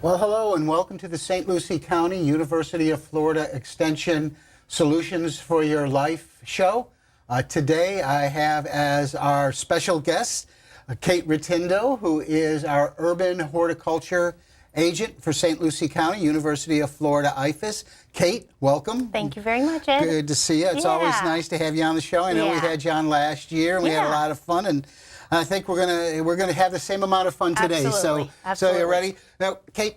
Well, hello and welcome to the St. Lucie County University of Florida Extension Solutions for Your Life show. Today I have as our special guest Kate Rotundo, who is our urban horticulture agent for St. Lucie County University of Florida IFAS. Kate, welcome. Thank you very much, Ed. Good to see you. It's always nice to have you on the show. I know we had you on last year and we had a lot of fun, and I think we're gonna have the same amount of fun today. Absolutely. So you're ready? Now, Kate,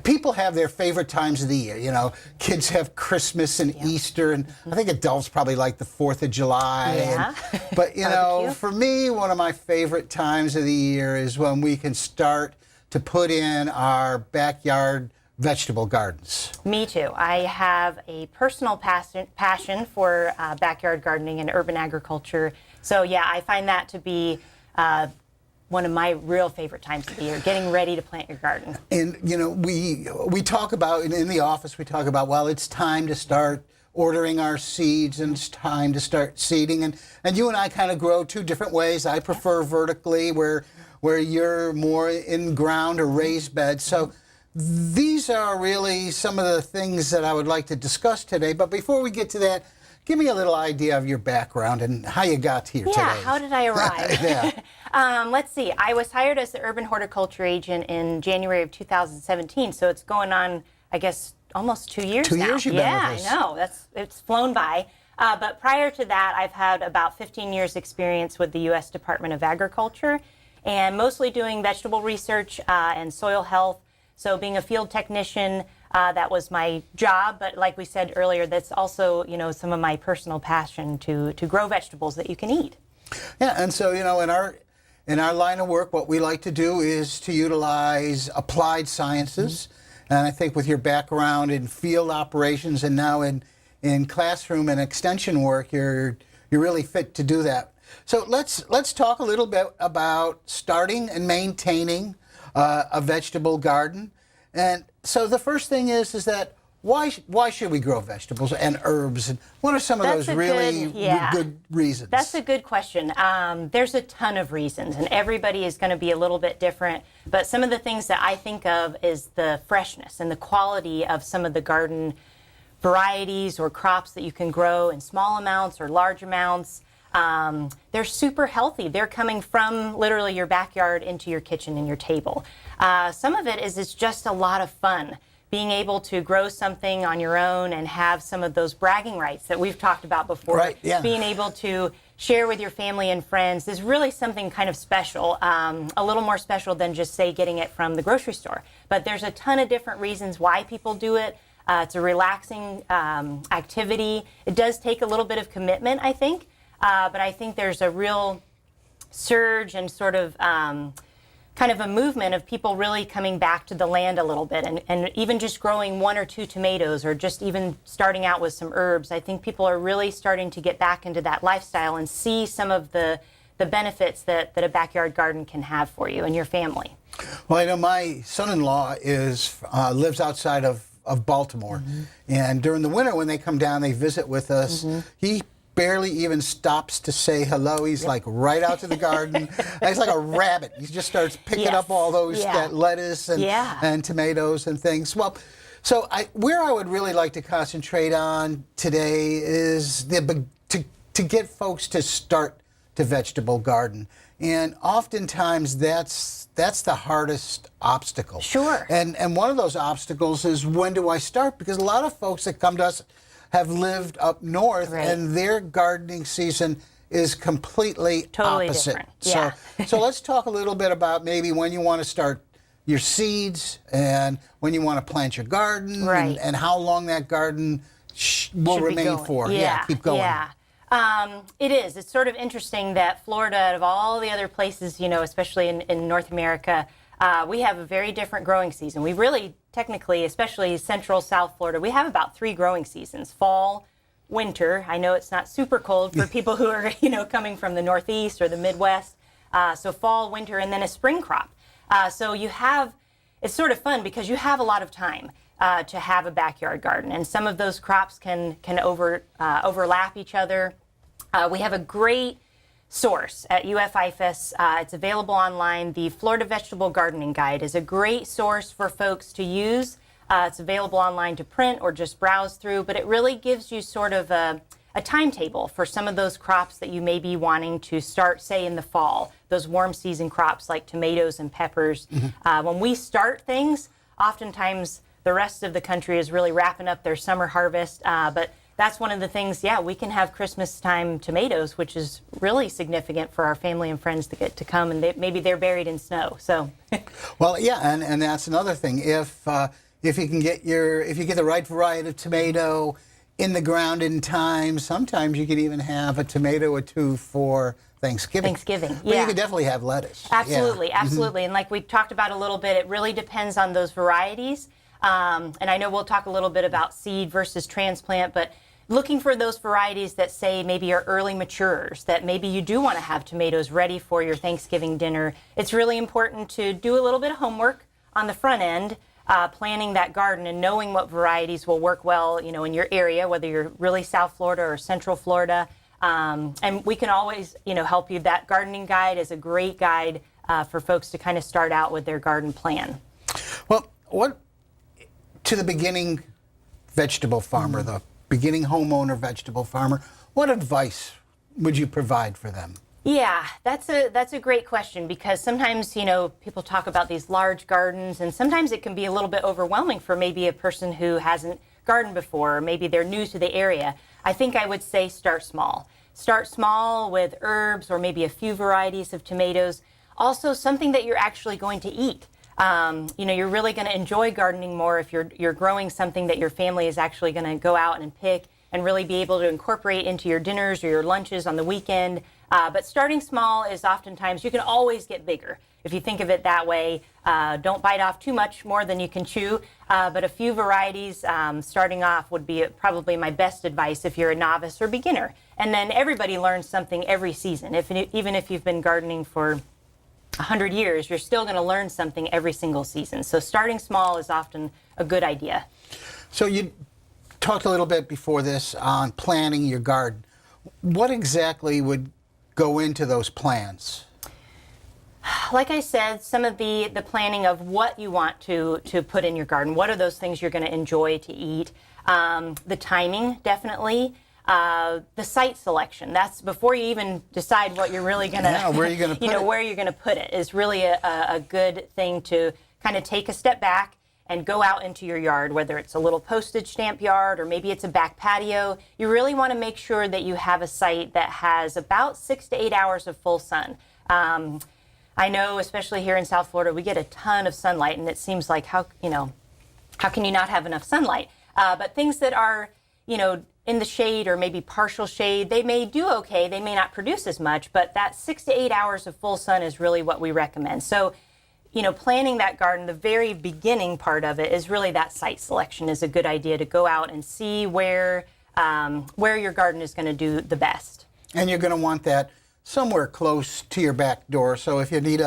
people have their favorite times of the year. You know, kids have Christmas and Easter, and I think adults probably like the 4th of July. Yeah. But you know, for me, one of my favorite times of the year is when we can start to put in our backyard vegetable gardens. Me too. I have a personal passion for backyard gardening and urban agriculture. So yeah, I find that to be one of my real favorite times of the year, getting ready to plant your garden. And you know, we talk about, in the office, we talk about, well, it's time to start ordering our seeds and it's time to start seeding. And you and I kind of grow two different ways. I prefer vertically, where you're more in ground or raised beds. So these are really some of the things that I would like to discuss today. But before we get to that, give me a little idea of your background and how you got here today. Yeah, how did I arrive? Let's see. I was hired as the urban horticulture agent in January of 2017. So it's going on, I guess, almost 2 years now. 2 years you've been with us. Yeah, I know. It's flown by. But prior to that, I've had about 15 years experience with the U.S. Department of Agriculture, and mostly doing vegetable research and soil health. So being a field technician, that was my job. But like we said earlier, that's also, you know, some of my personal passion to grow vegetables that you can eat. Yeah, and so, you know, in our line of work, what we like to do is to utilize applied sciences. And I think with your background in field operations and now in classroom and extension work, you're really fit to do that. So let's talk a little bit about starting and maintaining a vegetable garden. And so the first thing is that why should we grow vegetables and herbs? And what are some of those really good reasons? That's a good question. There's a ton of reasons, and everybody is going to be a little bit different. But some of the things that I think of is the freshness and the quality of some of the garden varieties or crops that you can grow in small amounts or large amounts. They're super healthy. They're coming from literally your backyard into your kitchen and your table. Some of it is it's just a lot of fun. Being able to grow something on your own and have some of those bragging rights that we've talked about before. Right, yeah. Being able to share with your family and friends is really something kind of special, a little more special than just, say, getting it from the grocery store. But there's a ton of different reasons why people do it. It's a relaxing activity. It does take a little bit of commitment, I think. But I think there's a real surge and sort of kind of a movement of people really coming back to the land a little bit, and even just growing 1 or 2 tomatoes or just even starting out with some herbs. I think people are really starting to get back into that lifestyle and see some of the benefits that a backyard garden can have for you and your family. Well, I know my son-in-law lives outside of Baltimore, and during the winter when they come down, they visit with us. He barely even stops to say hello. He's like right out to the garden. He's like a rabbit. He just starts picking up all those that lettuce and tomatoes and things. Well, so where I would really like to concentrate on today is to get folks to start to vegetable garden. And oftentimes that's the hardest obstacle. Sure. And one of those obstacles is, when do I start? Because a lot of folks that come to us have lived up north, and their gardening season is completely opposite. Different. So let's talk a little bit about maybe when you want to start your seeds and when you want to plant your garden, and how long that garden will remain for. Keep going. Yeah. It is. It's sort of interesting that Florida, out of all the other places, you know, especially in North America, we have a very different growing season. We really, technically, especially central South Florida, we have about 3 growing seasons: fall, winter. I know it's not super cold for people who are, you know, coming from the Northeast or the Midwest. So fall, winter, and then a spring crop. So you have, it's sort of fun because you have a lot of time to have a backyard garden, and some of those crops can overlap each other. We have a great source at IFAS. It's available online. The Florida Vegetable Gardening Guide is a great source for folks to use. It's available online to print or just browse through, but it really gives you sort of a timetable for some of those crops that you may be wanting to start, say, in the fall, those warm season crops like tomatoes and peppers. When we start things, oftentimes the rest of the country is really wrapping up their summer harvest, but that's one of the things, we can have Christmas time tomatoes, which is really significant for our family and friends to get to come, and maybe they're buried in snow. So, well, yeah, and that's another thing. If you can get the right variety of tomato in the ground in time, sometimes you could even have a tomato or two for Thanksgiving. But you could definitely have lettuce. Absolutely, absolutely. And like we talked about a little bit, it really depends on those varieties. And I know we'll talk a little bit about seed versus transplant, but looking for those varieties that say maybe are early maturers, that maybe you do want to have tomatoes ready for your Thanksgiving dinner. It's really important to do a little bit of homework on the front end, planning that garden and knowing what varieties will work well, in your area, whether you're really South Florida or Central Florida. And we can always, help you. That gardening guide is a great guide for folks to kind of start out with their garden plan. Well, to the beginning vegetable farmer, the beginning homeowner vegetable farmer, what advice would you provide for them? Yeah, that's a great question, because sometimes, people talk about these large gardens, and sometimes it can be a little bit overwhelming for maybe a person who hasn't gardened before, or maybe they're new to the area. I think I would say start small. Start small with herbs or maybe a few varieties of tomatoes. Also, something that you're actually going to eat. You're really going to enjoy gardening more if you're growing something that your family is actually going to go out and pick and really be able to incorporate into your dinners or your lunches on the weekend. But starting small is oftentimes, you can always get bigger. If you think of it that way, don't bite off too much more than you can chew. But a few varieties starting off would be probably my best advice if you're a novice or beginner. And then everybody learns something every season. Even if you've been gardening for 100 years, you're still going to learn something every single season. So starting small is often a good idea. So you talked a little bit before this on planning your garden. What exactly would go into those plans? Like I said, some of the planning of what you want to put in your garden. What are those things you're going to enjoy to eat? The timing, definitely. The site selection. That's before you even decide what you're really going to, where you're going to put it. Where you're going to put it is really a good thing to kind of take a step back and go out into your yard, whether it's a little postage stamp yard or maybe it's a back patio. You really want to make sure that you have a site that has about 6 to 8 hours of full sun. I know, especially here in South Florida, we get a ton of sunlight, and it seems like how can you not have enough sunlight? But things that are, in the shade or maybe partial shade, they may do okay. They may not produce as much, but that 6 to 8 hours of full sun is really what we recommend. So, planning that garden, the very beginning part of it is really that site selection is a good idea to go out and see where your garden is going to do the best. And you're going to want that somewhere close to your back door. So if you need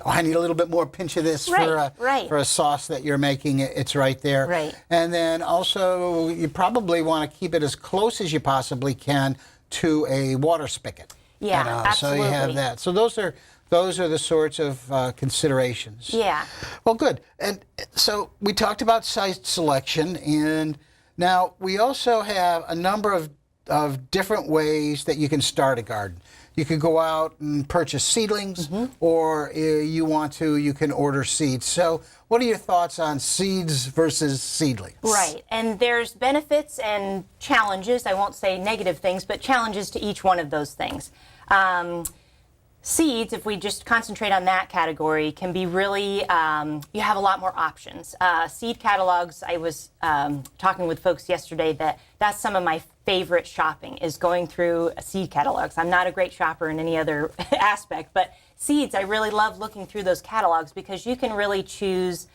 I need a little bit more pinch of this for a sauce that you're making, it's right there. Right. And then also you probably want to keep it as close as you possibly can to a water spigot. Yeah, absolutely. So you have that. So those are the sorts of considerations. Yeah. Well, good. And so we talked about site selection, and now we also have a number of different ways that you can start a garden. You could go out and purchase seedlings, or you can order seeds. So what are your thoughts on seeds versus seedlings? Right, and there's benefits and challenges. I won't say negative things, but challenges to each one of those things. Seeds, if we just concentrate on that category, can be really, you have a lot more options. Seed catalogs, I was talking with folks yesterday that's some of my favorite shopping is going through seed catalogs. I'm not a great shopper in any other aspect, but seeds, I really love looking through those catalogs because you can really choose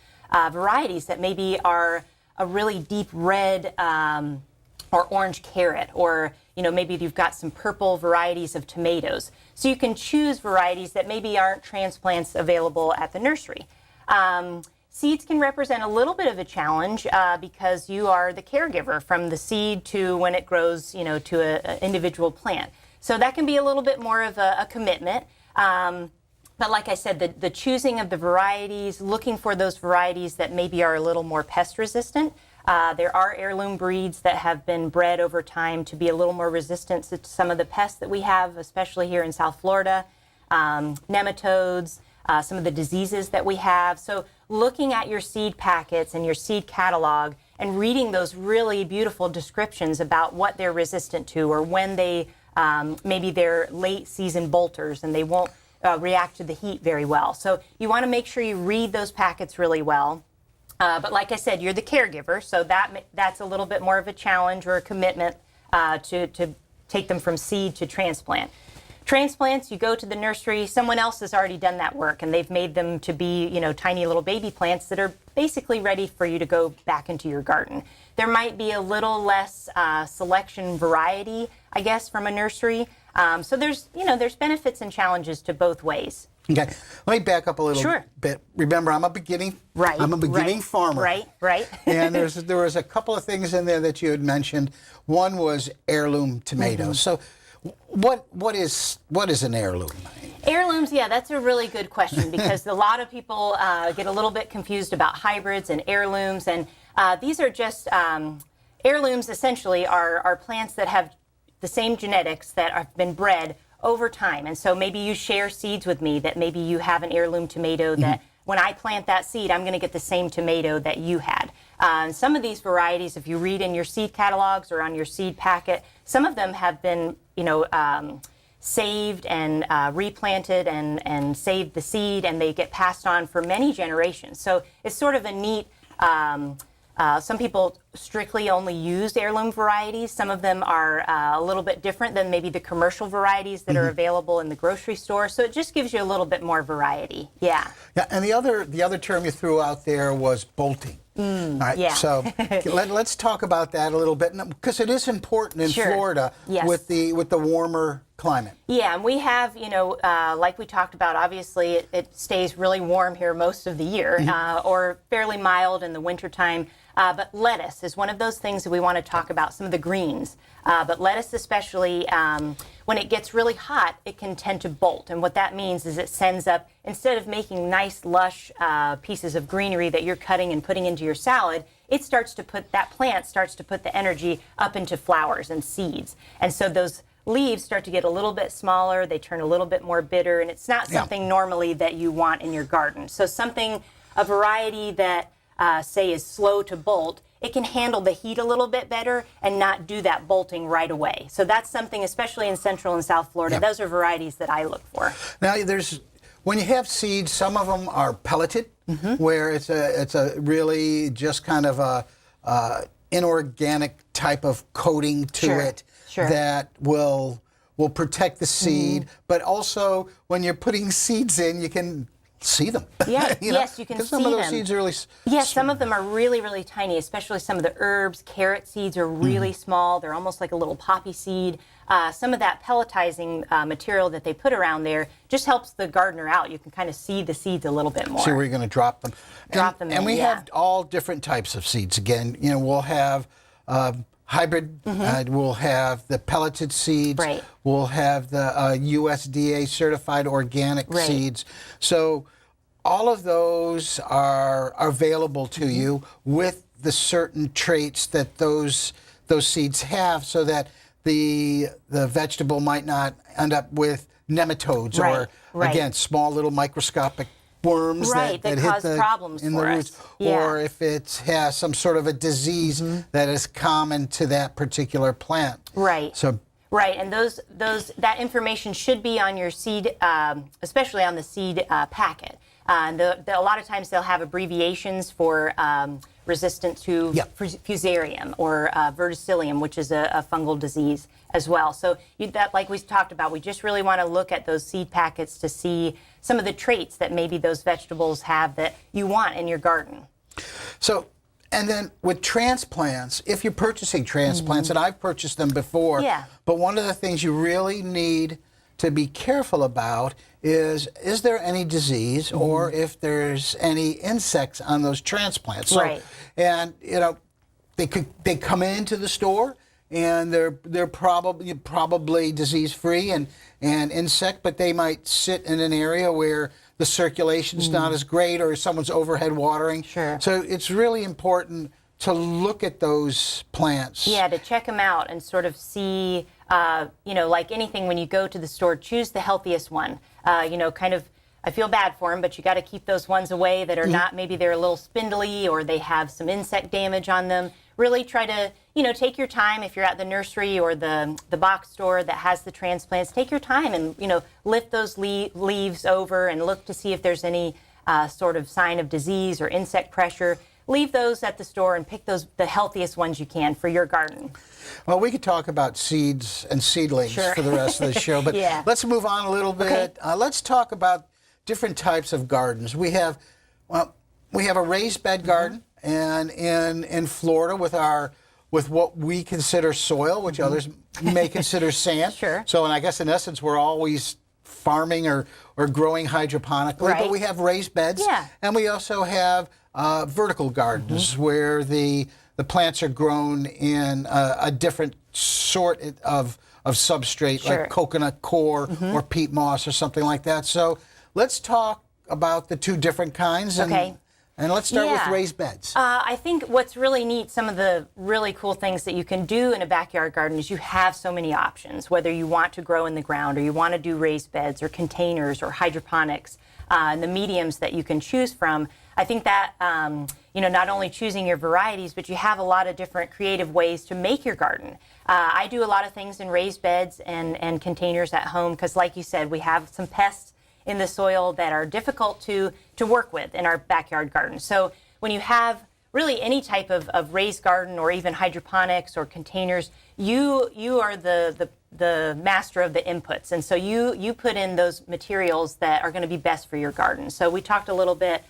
varieties that maybe are a really deep red or orange carrot, or maybe you've got some purple varieties of tomatoes. So you can choose varieties that maybe aren't transplants available at the nursery. Seeds can represent a little bit of a challenge because you are the caregiver from the seed to when it grows, to an individual plant. So that can be a little bit more of a commitment. But like I said, the choosing of the varieties, looking for those varieties that maybe are a little more pest resistant. There are heirloom breeds that have been bred over time to be a little more resistant to some of the pests that we have, especially here in South Florida, nematodes, some of the diseases that we have. So looking at your seed packets and your seed catalog and reading those really beautiful descriptions about what they're resistant to, or when they, maybe they're late season bolters and they won't react to the heat very well. So you want to make sure you read those packets really well. But like I said, you're the caregiver, so that's a little bit more of a challenge or a commitment to take them from seed to transplant. Transplants, you go to the nursery, someone else has already done that work, and they've made them to be, tiny little baby plants that are basically ready for you to go back into your garden. There might be a little less selection variety, I guess, from a nursery. So there's benefits and challenges to both ways. Okay, let me back up a little bit. Remember, I'm a beginning farmer. Right. And there was a couple of things in there that you had mentioned. One was heirloom tomatoes. So what is an heirloom? Heirlooms, yeah, that's a really good question because a lot of people get a little bit confused about hybrids and heirlooms. And these are just, heirlooms essentially are plants that have the same genetics that have been bred over time. And so maybe you share seeds with me that maybe you have an heirloom tomato that when I plant that seed, I'm going to get the same tomato that you had. Some of these varieties, if you read in your seed catalogs or on your seed packet, some of them have been, saved and replanted and saved the seed, and they get passed on for many generations. So it's sort of a neat, some people strictly only use heirloom varieties. Some of them are a little bit different than maybe the commercial varieties that are available in the grocery store. So it just gives you a little bit more variety. Yeah. Yeah, and the other term you threw out there was bolting. All right, yeah. So let's talk about that a little bit, because it is important in Florida with the warmer climate. Yeah, and we have, like we talked about, obviously it stays really warm here most of the year, or fairly mild in the wintertime. But lettuce is one of those things that we want to talk about, some of the greens. But lettuce especially, when it gets really hot, it can tend to bolt. And what that means is it sends up, instead of making nice, lush pieces of greenery that you're cutting and putting into your salad, that plant starts to put the energy up into flowers and seeds. And so those leaves start to get a little bit smaller, they turn a little bit more bitter, and it's not something normally that you want in your garden. So a variety that say is slow to bolt, it can handle the heat a little bit better and not do that bolting right away. So that's something, especially in Central and South Florida, those are varieties that I look for. Now when you have seeds, some of them are pelleted, where it's a really just kind of a inorganic type of coating to it that will protect the seed. But also when you're putting seeds in, you can see them. Yeah, yes, you can see them. Some of those seeds are really some of them are really, really tiny, especially some of the herbs. Carrot seeds are really small. They're almost like a little poppy seed. Some of that pelletizing material that they put around there just helps the gardener out. You can kind of see the seeds a little bit more. See where you're going to drop them. And we have all different types of seeds. Again, we'll have hybrid, we'll have the pelleted seeds, we'll have the USDA certified organic seeds. So all of those are available to you with the certain traits that those seeds have, so that the vegetable might not end up with nematodes or again small little microscopic worms that hit cause problems in the roots, or if it has some sort of a disease that is common to that particular plant. And that information should be on your seed, especially on the seed packet. A lot of times they'll have abbreviations for resistant to fusarium or verticillium, which is a fungal disease as well. So like we talked about, we just really want to look at those seed packets to see some of the traits that maybe those vegetables have that you want in your garden. So, and then with transplants, if you're purchasing transplants, and I've purchased them before, but one of the things you really need to be careful about is there any disease or if there's any insects on those transplants. So, and they come into the store, and they're probably disease free and insect, but they might sit in an area where the circulation's not as great, or someone's overhead watering. Sure. So it's really important to look at those plants. Yeah, to check them out and sort of see, like anything, when you go to the store, choose the healthiest one. I feel bad for them, but you got to keep those ones away that are not, maybe they're a little spindly or they have some insect damage on them. Really try to, take your time. If you're at the nursery or the box store that has the transplants, take your time and, lift those leaves over and look to see if there's any sort of sign of disease or insect pressure. Leave those at the store and pick the healthiest ones you can for your garden. Well, we could talk about seeds and seedlings for the rest of the show, but let's move on a little bit. Okay. Let's talk about different types of gardens. We have a raised bed garden, and in Florida with what we consider soil, which others may consider sand. Sure. So, and I guess in essence, we're always farming or growing hydroponically, Right. but we have raised beds, and we also have vertical gardens where the plants are grown in a different sort of substrate, Sure. like coconut coir or peat moss or something like that. So let's talk about the two different kinds. And let's start with raised beds. I think what's really neat, some of the really cool things that you can do in a backyard garden is you have so many options, whether you want to grow in the ground or you want to do raised beds or containers or hydroponics, and the mediums that you can choose from. I think that, not only choosing your varieties, but you have a lot of different creative ways to make your garden. I do a lot of things in raised beds and containers at home because, like you said, we have some pests in the soil that are difficult to work with in our backyard garden. So when you have really any type of raised garden or even hydroponics or containers, you are the master of the inputs. And so you put in those materials that are going to be best for your garden. So we talked a little bit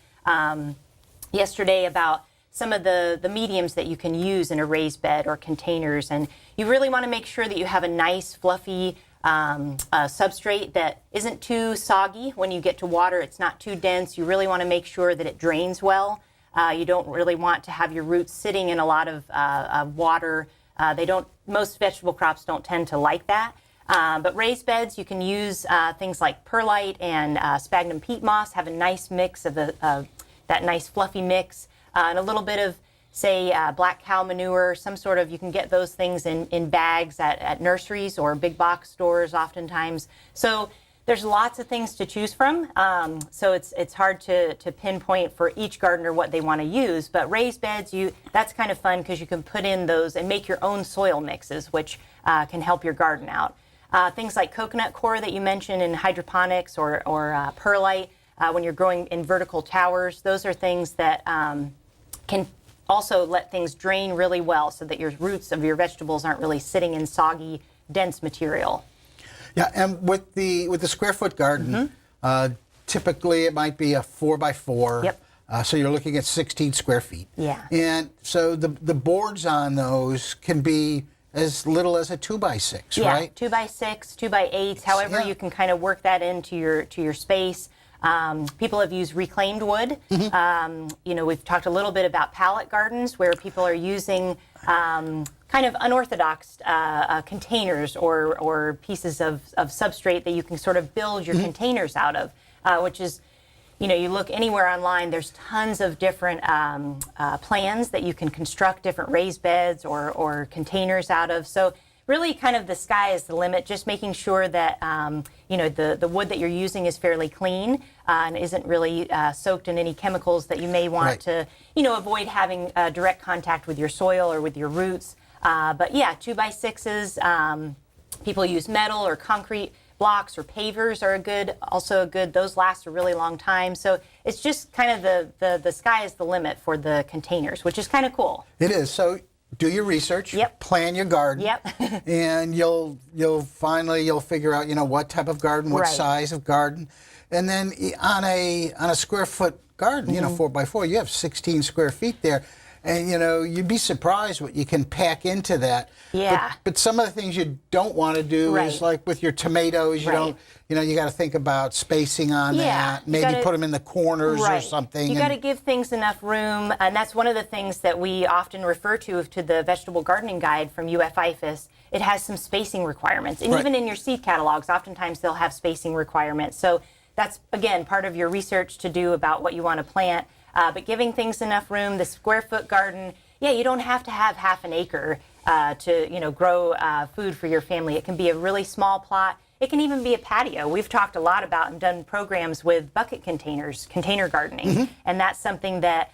yesterday about some of the mediums that you can use in a raised bed or containers. And you really want to make sure that you have a nice, fluffy substrate that isn't too soggy when you get to water. It's not too dense. You really want to make sure that it drains well. You don't really want to have your roots sitting in a lot of water. Most vegetable crops don't tend to like that. But raised beds, you can use things like perlite and sphagnum peat moss, have a nice mix of that nice fluffy mix, and a little bit of, say, black cow manure, you can get those things in bags at nurseries or big box stores oftentimes. So there's lots of things to choose from. So it's hard to pinpoint for each gardener what they want to use. But raised beds, that's kind of fun because you can put in those and make your own soil mixes, which can help your garden out. Things like coconut coir that you mentioned in hydroponics or perlite when you're growing in vertical towers, those are things that can also let things drain really well so that your roots of your vegetables aren't really sitting in soggy, dense material. Yeah, and with the square foot garden, typically it might be a 4x4. Yep. So you're looking at 16 square feet. Yeah. And so the boards on those can be as little as a 2x6, right? 2x6, 2x8, however you can kind of work that into your space. People have used reclaimed wood. We've talked a little bit about pallet gardens where people are using kind of unorthodox containers or pieces of substrate that you can sort of build your containers out of, which is, you look anywhere online, there's tons of different plans that you can construct different raised beds or containers out of. So really kind of the sky is the limit, just making sure that the wood that you're using is fairly clean and isn't really soaked in any chemicals that you may want to avoid having direct contact with your soil or with your roots. But yeah, 2x6s, people use metal or concrete blocks or pavers are also good. Those last a really long time. So it's just kind of the sky is the limit for the containers, which is kind of cool. It is. So do your research, plan your garden, and you'll figure out what type of garden, what size of garden, and then on a square foot garden, 4x4, you have 16 square feet there. and you'd be surprised what you can pack into that. Yeah. But some of the things you don't want to do is like with your tomatoes, you don't, you got to think about spacing on that. Maybe put them in the corners or something. You got to give things enough room, and that's one of the things that we often refer to the vegetable gardening guide from IFAS. It has some spacing requirements, and even in your seed catalogs, oftentimes they'll have spacing requirements. So that's, again, part of your research to do about what you want to plant. But giving things enough room, the square foot garden, you don't have to have half an acre to grow food for your family. It can be a really small plot. It can even be a patio. We've talked a lot about and done programs with bucket containers, container gardening, and that's something that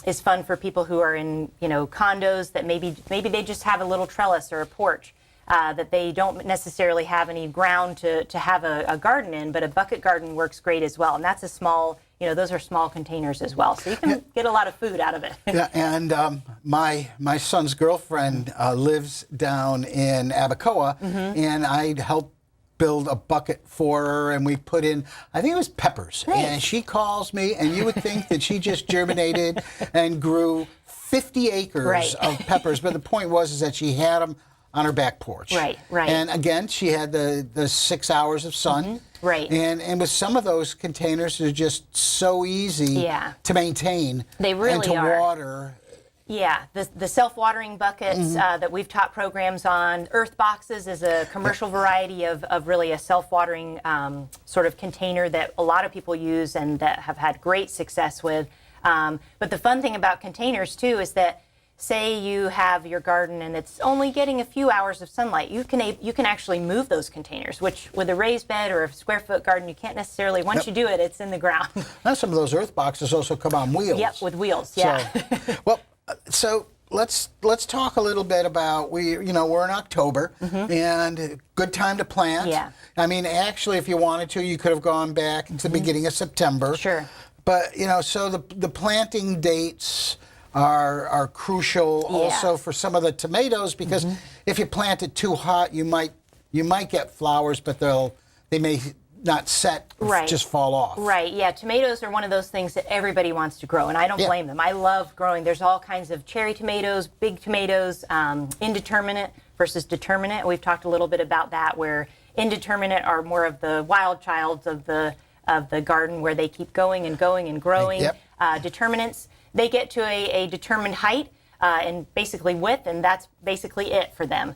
is fun for people who are in condos that maybe they just have a little trellis or a porch. That they don't necessarily have any ground to have a garden in, but a bucket garden works great as well. And that's a small, those are small containers as well. So you can get a lot of food out of it. Yeah, and my son's girlfriend lives down in Abacoa, and I'd help build a bucket for her, and we put in, I think it was peppers. Nice. And she calls me, and you would think that she just germinated and grew 50 acres of peppers. But the point was is that she had them on her back porch. Right. And again, she had the 6 hours of sun. Right. And with some of those containers, they're just so easy to maintain. They really and to are. water. Yeah, the self-watering buckets that we've taught programs on. Earth boxes is a commercial variety of really a self-watering sort of container that a lot of people use and that have had great success with. But the fun thing about containers too is that, say you have your garden and it's only getting a few hours of sunlight, you can actually move those containers, which with a raised bed or a square foot garden, you can't necessarily, once you do it, it's in the ground. Now some of those earth boxes also come on wheels. Yep, with wheels, yeah. So let's talk a little bit about, we're in October, and good time to plant. Yeah. I mean, actually, if you wanted to, you could have gone back to the beginning of September. Sure. But, so the planting dates are crucial also for some of the tomatoes, because if you plant it too hot, you might get flowers, but they may not set, just fall off. Right, yeah. Tomatoes are one of those things that everybody wants to grow, and I don't blame them. I love growing. There's all kinds of cherry tomatoes, big tomatoes, indeterminate versus determinate. We've talked a little bit about that, where indeterminate are more of the wild childs of the garden, where they keep going and going and growing. Determinants, they get to a determined height and basically width, and that's basically it for them.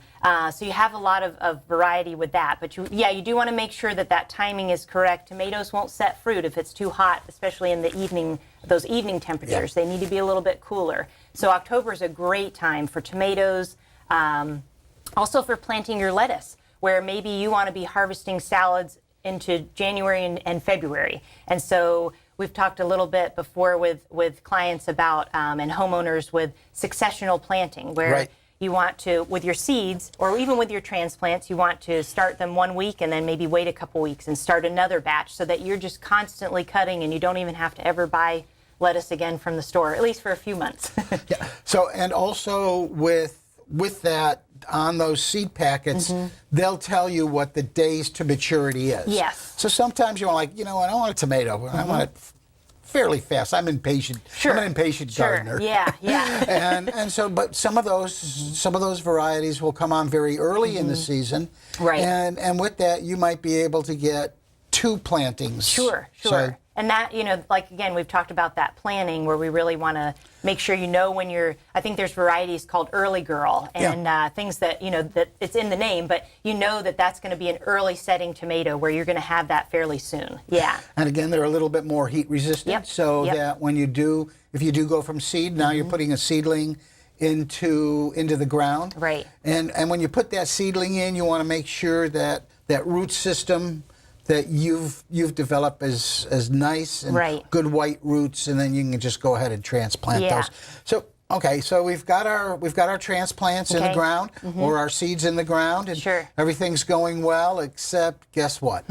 So you have a lot of variety with that. But you do want to make sure that timing is correct. Tomatoes won't set fruit if it's too hot, especially in the evening, those evening temperatures. They need to be a little bit cooler. So October is a great time for tomatoes. Also for planting your lettuce, where maybe you want to be harvesting salads into January and February. And so we've talked a little bit before with clients about, and homeowners, with successional planting, where you want to, with your seeds, or even with your transplants, you want to start them 1 week and then maybe wait a couple weeks and start another batch, so that you're just constantly cutting and you don't even have to ever buy lettuce again from the store, at least for a few months. So, and also with that, on those seed packets, they'll tell you what the days to maturity is. Yes. So sometimes you're like, I don't want a tomato. I want it fairly fast. I'm impatient. I'm an impatient gardener. Yeah. and so, but some of those varieties will come on very early in the season. Right. And with that, you might be able to get 2 plantings. Sure. So, and that, like, again, we've talked about that planning, where we really want to make sure when I think there's varieties called Early Girl and things that, that it's in the name, but that's going to be an early setting tomato where you're going to have that fairly soon. Yeah. And again, they're a little bit more heat resistant, so that when if you do go from seed, now you're putting a seedling into the ground. Right. And when you put that seedling in, you want to make sure that root system that you've developed as nice and good white roots, and then you can just go ahead and transplant those. So so we've got our transplants in the ground, or our seeds in the ground, and everything's going well, except guess what?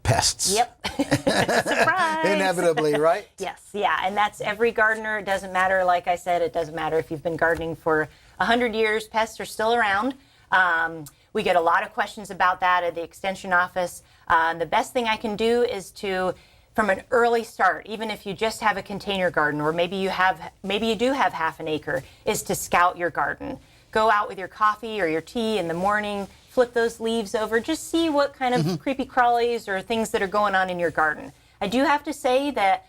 Pests. Yep. Surprise. Inevitably, right? Yes. Yeah. And that's every gardener. It doesn't matter. Like I said, it doesn't matter if you've been gardening for 100 years. Pests are still around. We get a lot of questions about that at the Extension office. The best thing I can do is to from an early start, even if you just have a container garden, or maybe you do have half an acre, is to scout your garden. Go out with your coffee or your tea in the morning, flip those leaves over, just see what kind of creepy crawlies or things that are going on in your garden. I do have to say that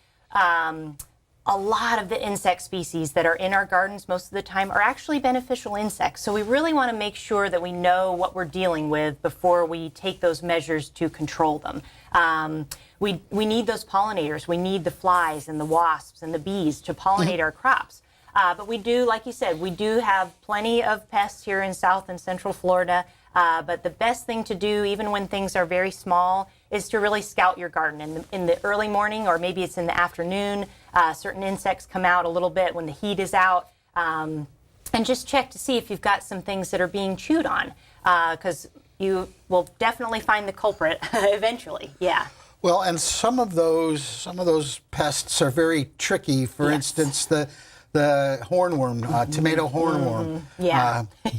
a lot of the insect species that are in our gardens most of the time are actually beneficial insects. So we really want to make sure that we know what we're dealing with before we take those measures to control them. We need those pollinators. We need the flies and the wasps and the bees to pollinate our crops. But we do, like you said, we do have plenty of pests here in South and Central Florida. But the best thing to do, even when things are very small, is to really scout your garden. In the early morning, or maybe it's in the afternoon, certain insects come out a little bit when the heat is out. And just check to see if you've got some things that are being chewed on, because you will definitely find the culprit eventually. Yeah. Well, and some of those pests are very tricky. For instance, the hornworm, tomato hornworm.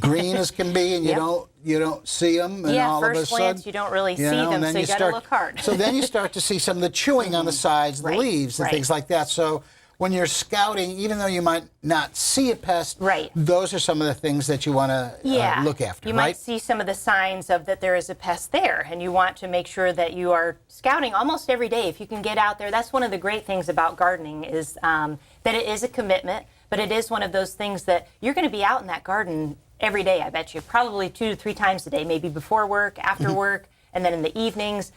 Green as can be, and you don't see them, and all of a first sudden, glance you don't really see them, so you got to look hard. So then you start to see some of the chewing on the sides, the leaves, and things like that. So when you're scouting, even though you might not see a pest, those are some of the things that you want to look after. You might see some of the signs of that there is a pest there, and you want to make sure that you are scouting almost every day. If you can get out there, that's one of the great things about gardening is that it is a commitment, but it is one of those things that you're going to be out in that garden every day, I bet you, probably 2 to 3 times a day, maybe before work, after work, and then in the evenings.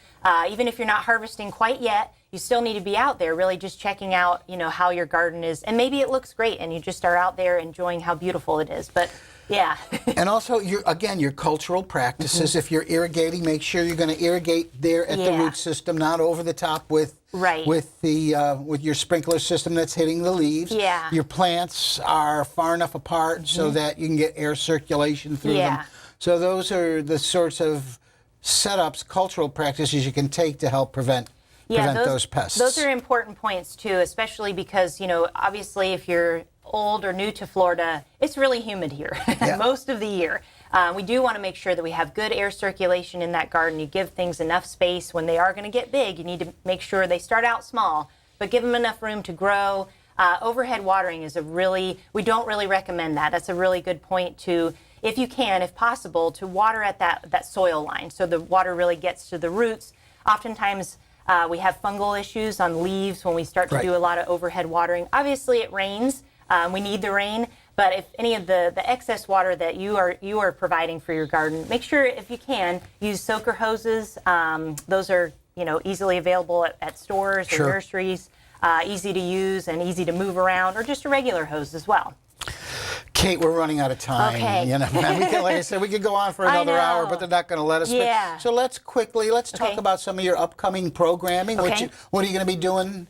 Even if you're not harvesting quite yet, you still need to be out there really just checking out, how your garden is. And maybe it looks great and you just are out there enjoying how beautiful it is. But yeah. And also, your cultural practices. If you're irrigating, make sure you're going to irrigate there at the root system, not over the top with your sprinkler system that's hitting the leaves. Yeah. Your plants are far enough apart so that you can get air circulation through them. So those are the sorts of setups, cultural practices you can take to help prevent those pests. Those are important points too, especially because, obviously if you're old or new to Florida, it's really humid here most of the year. We do want to make sure that we have good air circulation in that garden. You give things enough space. When they are going to get big, you need to make sure they start out small, but give them enough room to grow. Overhead watering is we don't really recommend that. That's a really good point to, if you can, if possible, to water at that soil line so the water really gets to the roots. Oftentimes, we have fungal issues on leaves when we start to do a lot of overhead watering. Obviously, it rains. We need the rain, but if any of the excess water that you are providing for your garden, make sure, if you can, use soaker hoses. Those are easily available at stores or nurseries, easy to use and easy to move around, or just a regular hose as well. Kate, we're running out of time. Okay. Like I said, we could go on for another hour, but they're not going to let us. Yeah. So let's talk about some of your upcoming programming. Okay. What are you going to be doing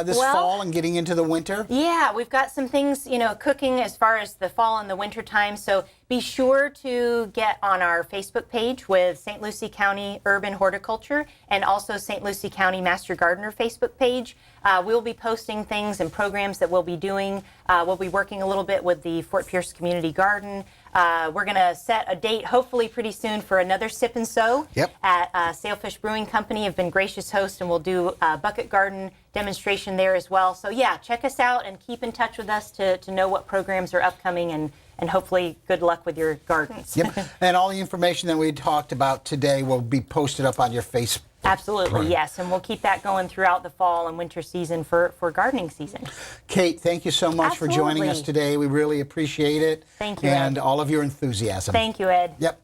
this fall and getting into the winter? Yeah, we've got some things, cooking as far as the fall and the winter time. So be sure to get on our Facebook page with St. Lucie County Urban Horticulture and also St. Lucie County Master Gardener Facebook page. We'll be posting things and programs that we'll be doing. We'll be working a little bit with the Fort Pierce Community Garden. We're going to set a date, hopefully pretty soon, for another Sip and Sow at Sailfish Brewing Company. Have been gracious hosts, and we'll do a bucket garden demonstration there as well. So yeah, check us out and keep in touch with us to know what programs are upcoming, and hopefully good luck with your gardens. And all the information that we talked about today will be posted up on your Facebook. Absolutely, yes, and we'll keep that going throughout the fall and winter season for gardening season. Kate, thank you so much for joining us today. We really appreciate it. Thank you, Ed. And all of your enthusiasm. Thank you, Ed. Yep.